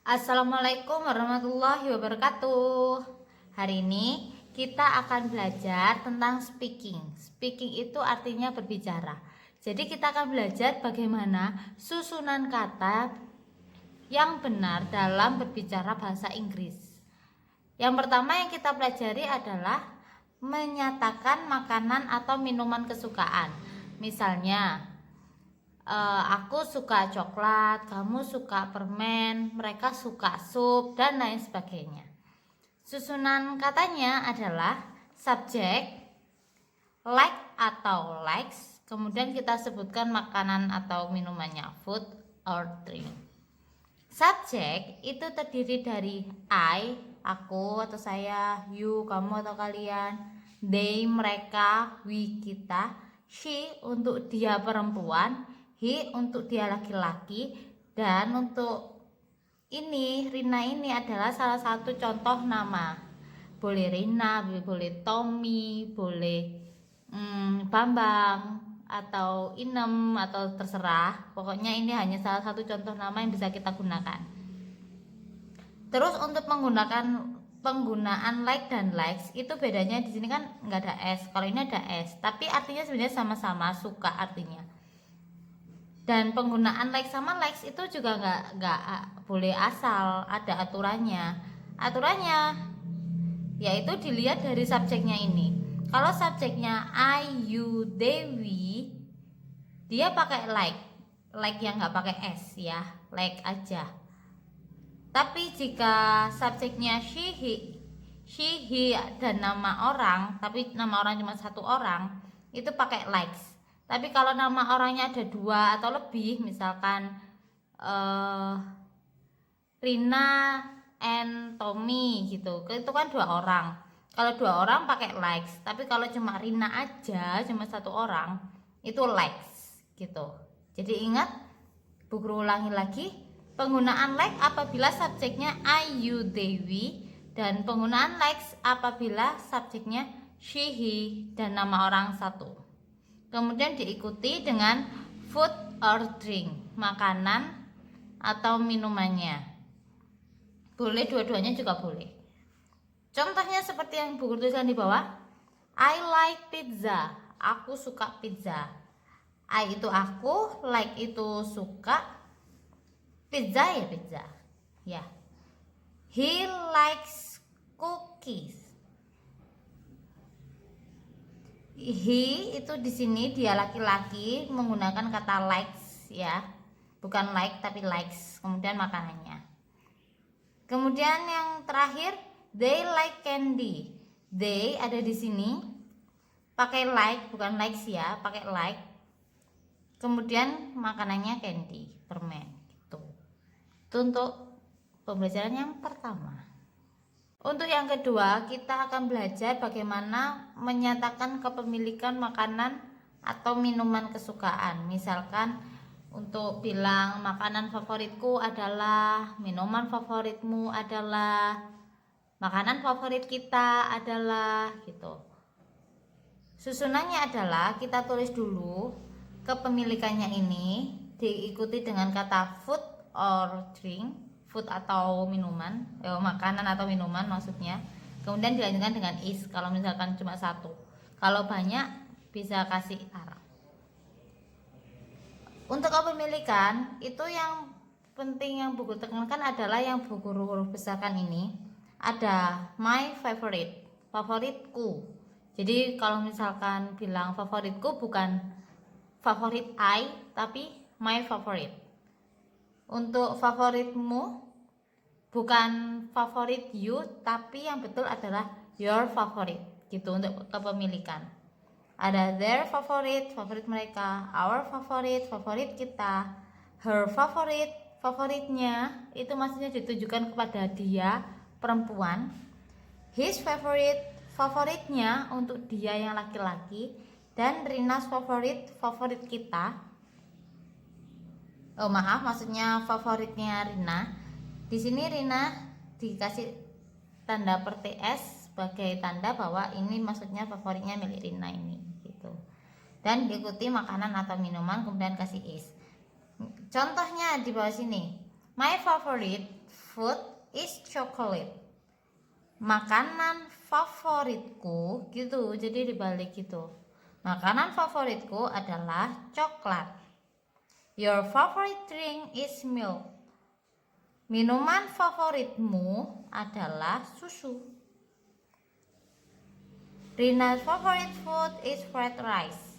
Assalamualaikum warahmatullahi wabarakatuh. Hari ini kita akan belajar tentang speaking. Speaking itu artinya berbicara. Jadi kita akan belajar bagaimana susunan kata yang benar dalam berbicara bahasa Inggris. Yang pertama yang kita pelajari adalah menyatakan makanan atau minuman kesukaan. Misalnya, aku suka coklat, kamu suka permen, mereka suka sup, dan lain sebagainya. Susunan katanya adalah subjek, like atau likes, kemudian kita sebutkan makanan atau minumannya, food or drink. Subjek itu terdiri dari I, aku atau saya, you, kamu atau kalian, they, mereka, we, kita, she untuk dia perempuan, he untuk dia laki-laki, dan untuk Rina ini adalah salah satu contoh nama. Boleh Rina, boleh Tommy, boleh Bambang atau Inem atau terserah. Pokoknya ini hanya salah satu contoh nama yang bisa kita gunakan. Terus untuk penggunaan like dan likes itu bedanya di sini kan nggak ada s. Kalau ini ada s, tapi artinya sebenarnya sama-sama, suka artinya. Dan penggunaan like sama likes itu juga nggak boleh asal, ada aturannya. Aturannya yaitu dilihat dari subjeknya ini. Kalau subjeknya I, you, they, we, dia pakai like yang nggak pakai s ya, like aja. Tapi jika subjeknya she, he dan nama orang, tapi nama orang cuma satu orang, itu pakai likes. Tapi kalau nama orangnya ada dua atau lebih, misalkan Rina and Tommy gitu, itu kan dua orang. Kalau dua orang pakai likes, tapi kalau cuma Rina aja, cuma satu orang, itu likes gitu. Jadi ingat, Bu Guru ulangi lagi, penggunaan like apabila subjeknya I, you, they, we, dan penggunaan likes apabila subjeknya she, he, dan nama orang satu. Kemudian diikuti dengan food or drink, makanan atau minumannya. Boleh dua-duanya juga boleh. Contohnya seperti yang Bu Guru tuliskan di bawah. I like pizza. Aku suka pizza. I itu aku, like itu suka, pizza ya pizza. Ya. He likes cookies. He itu di sini dia laki-laki menggunakan kata likes ya, bukan like tapi likes. Kemudian makanannya. Kemudian yang terakhir, they like candy. They ada di sini pakai like, bukan likes ya, pakai like. Kemudian makanannya candy, permen gitu. Itu untuk pembelajaran yang pertama. Untuk yang kedua, kita akan belajar bagaimana menyatakan kepemilikan makanan atau minuman kesukaan. Misalkan untuk bilang makanan favoritku adalah, minuman favoritmu adalah, makanan favorit kita adalah gitu. Susunannya adalah kita tulis dulu kepemilikannya ini, diikuti dengan kata food or drink, food atau minuman, makanan atau minuman maksudnya. Kemudian dilanjutkan dengan is kalau misalkan cuma satu. Kalau banyak bisa kasih arah. Untuk kepemilikan itu yang penting yang Bu Guru tekankan adalah yang Bu Guru huruf besarkan ini. Ada my favorite, favoritku. Jadi kalau misalkan bilang favoritku bukan favorit I tapi my favorite. Untuk favoritmu bukan favorit you, tapi yang betul adalah your favorite gitu untuk kepemilikan. Ada their favorite, favorit mereka, our favorite, favorit kita, her favorite, favoritnya, itu maksudnya ditujukan kepada dia perempuan. His favorite, favoritnya untuk dia yang laki-laki, dan Rina's favorite, favorit kita. Maksudnya favoritnya Rina. Di sini Rina dikasih tanda per TS sebagai tanda bahwa ini maksudnya favoritnya milik Rina ini gitu. Dan diikuti makanan atau minuman, kemudian kasih is. Contohnya di bawah sini. My favorite food is chocolate. Makanan favoritku gitu, jadi dibalik gitu. Makanan favoritku adalah coklat. Your favorite drink is milk. Minuman favoritmu adalah susu. Rina's favorite food is fried rice.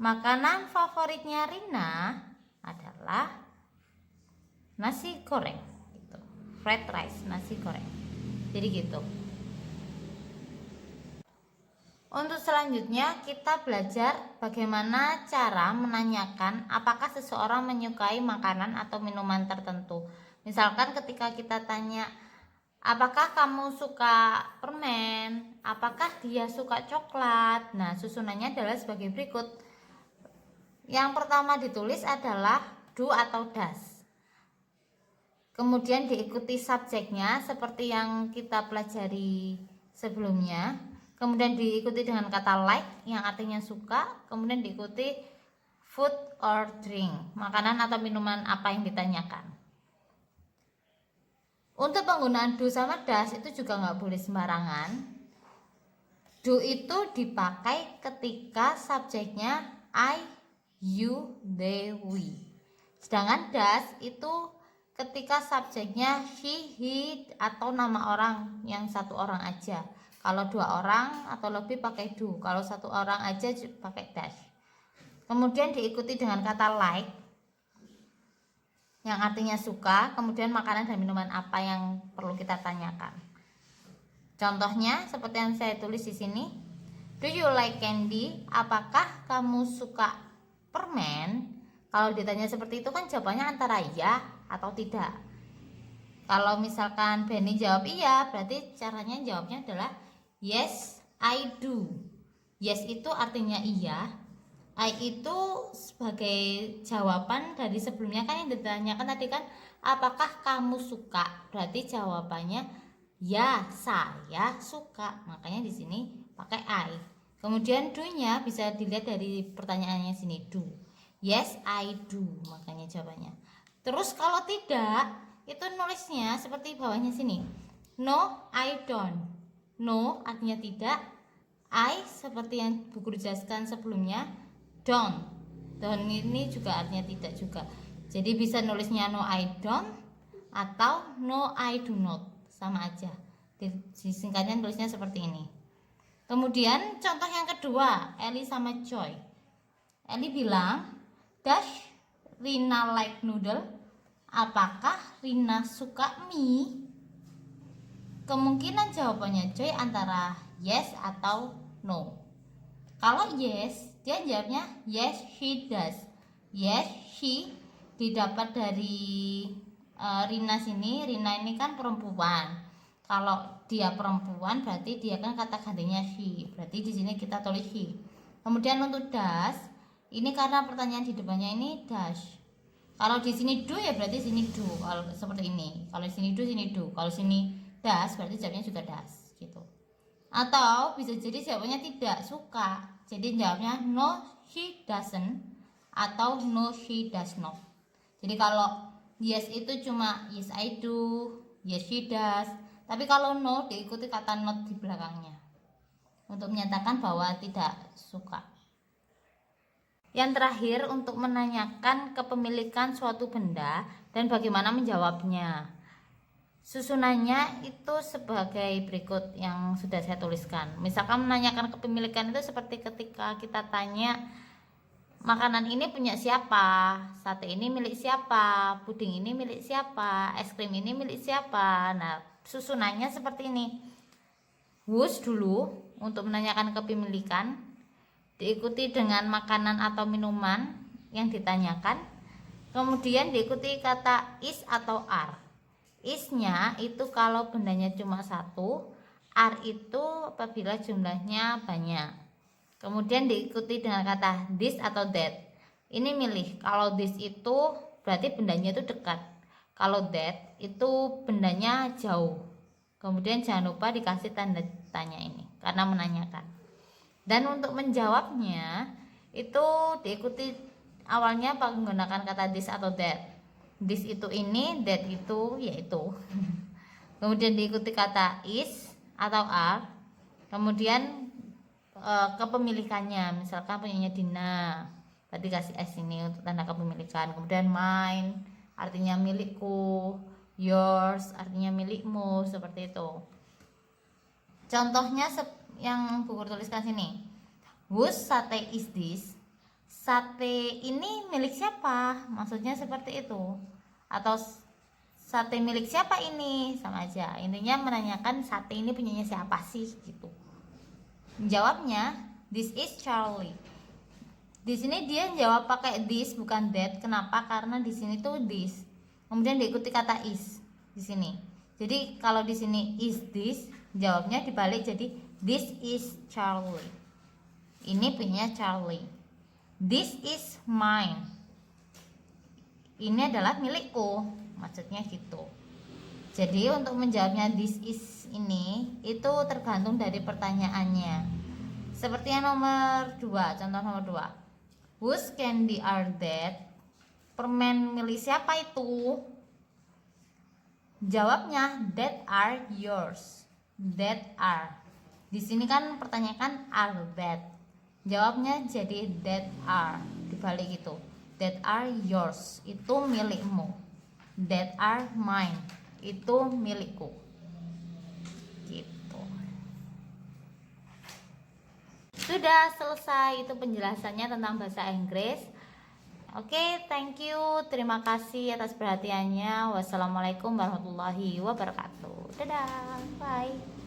Makanan favoritnya Rina adalah nasi goreng gitu. Fried rice, nasi goreng. Jadi gitu. Untuk selanjutnya kita belajar bagaimana cara menanyakan apakah seseorang menyukai makanan atau minuman tertentu. Misalkan ketika kita tanya, apakah kamu suka permen? Apakah dia suka coklat? Nah, susunannya adalah sebagai berikut. Yang pertama ditulis adalah do atau does. Kemudian diikuti subjeknya seperti yang kita pelajari sebelumnya. Kemudian diikuti dengan kata like yang artinya suka. Kemudian diikuti food or drink, makanan atau minuman apa yang ditanyakan. Untuk penggunaan do sama does itu juga nggak boleh sembarangan. Do itu dipakai ketika subjeknya I, you, they, we. Sedangkan does itu ketika subjeknya she, he, atau nama orang yang satu orang aja. Kalau 2 orang atau lebih pakai do, kalau 1 orang aja pakai dash. Kemudian diikuti dengan kata like yang artinya suka, kemudian makanan dan minuman apa yang perlu kita tanyakan. Contohnya seperti yang saya tulis di sini. Do you like candy? Apakah kamu suka permen? Kalau ditanya seperti itu kan jawabannya antara ya atau tidak. Kalau misalkan Benny jawab iya, berarti caranya jawabnya adalah yes, I do. Yes itu artinya iya. I itu sebagai jawaban dari sebelumnya kan yang ditanyakan tadi kan apakah kamu suka? Berarti jawabannya ya, saya suka. Makanya di sini pakai I. Kemudian do-nya bisa dilihat dari pertanyaannya sini do. Yes, I do. Makanya jawabannya. Terus kalau tidak, itu nulisnya seperti bawahnya sini. No, I don't. No artinya tidak. I seperti yang buku dijelaskan sebelumnya. Don't. Don't ini juga artinya tidak juga. Jadi bisa nulisnya no I don't atau no I do not. Sama aja. Disingkatnya tulisnya seperti ini. Kemudian contoh yang kedua, Ellie sama Joy. Ellie bilang, does Rina like noodle? Apakah Rina suka mie? Kemungkinan jawabannya Joy antara yes atau no. Kalau yes, dia jawabnya yes she does. Yes she didapat dari Rina sini. Rina ini kan perempuan. Kalau dia perempuan berarti dia kan kata gantinya she. Berarti di sini kita tulis she. Kemudian untuk does, ini karena pertanyaan di depannya ini does. Kalau di sini do ya berarti sini do. Kalau seperti ini. Kalau di sini do, sini do. Kalau sini does berarti jawabnya juga does gitu. Atau bisa jadi jawabannya tidak suka. Jadi jawabnya no she doesn't atau no she does not. Jadi kalau yes itu cuma yes I do, yes she does. Tapi kalau no diikuti kata not di belakangnya untuk menyatakan bahwa tidak suka. Yang terakhir untuk menanyakan kepemilikan suatu benda dan bagaimana menjawabnya. Susunannya itu sebagai berikut yang sudah saya tuliskan. Misalkan menanyakan kepemilikan itu seperti ketika kita tanya makanan ini punya siapa, sate ini milik siapa, puding ini milik siapa, es krim ini milik siapa. Nah, susunannya seperti ini. Whose dulu untuk menanyakan kepemilikan, diikuti dengan makanan atau minuman yang ditanyakan, kemudian diikuti kata is atau are. Is-nya itu kalau bendanya cuma satu, are itu apabila jumlahnya banyak. Kemudian diikuti dengan kata this atau that. Ini milih, kalau this itu berarti bendanya itu dekat. Kalau that itu bendanya jauh. Kemudian jangan lupa dikasih tanda tanya ini karena menanyakan. Dan untuk menjawabnya itu diikuti awalnya menggunakan kata this atau that. This itu ini, that itu yaitu. Kemudian diikuti kata is atau are. Kemudian kepemilikannya, misalkan punyanya Dina, berarti kasih s ini untuk tanda kepemilikan. Kemudian mine artinya milikku, yours artinya milikmu, seperti itu. Contohnya yang Bu Guru tuliskan sini. Whose sate is this? Sate ini milik siapa? Maksudnya seperti itu. Atau sate milik siapa ini? Sama aja. Intinya menanyakan sate ini punyanya siapa sih gitu. Jawabnya this is Charlie. Di sini dia jawab pakai this bukan that. Kenapa? Karena di sini tuh this. Kemudian diikuti kata is di sini. Jadi kalau di sini is this, jawabnya dibalik jadi this is Charlie. Ini punya Charlie. This is mine. Ini adalah milikku, maksudnya gitu. Jadi untuk menjawabnya this is ini itu tergantung dari pertanyaannya. Seperti yang nomor 2, contoh nomor 2. Whose candy are that? Permen milik siapa itu? Jawabnya that are yours. That are. Di sini kan pertanyakan are that. Jawabnya jadi that are, dibalik itu. That are yours, itu milikmu. That are mine, itu milikku. Gitu. Sudah selesai itu penjelasannya tentang bahasa Inggris. Oke, thank you. Terima kasih atas perhatiannya. Wassalamualaikum warahmatullahi wabarakatuh. Dadah, bye.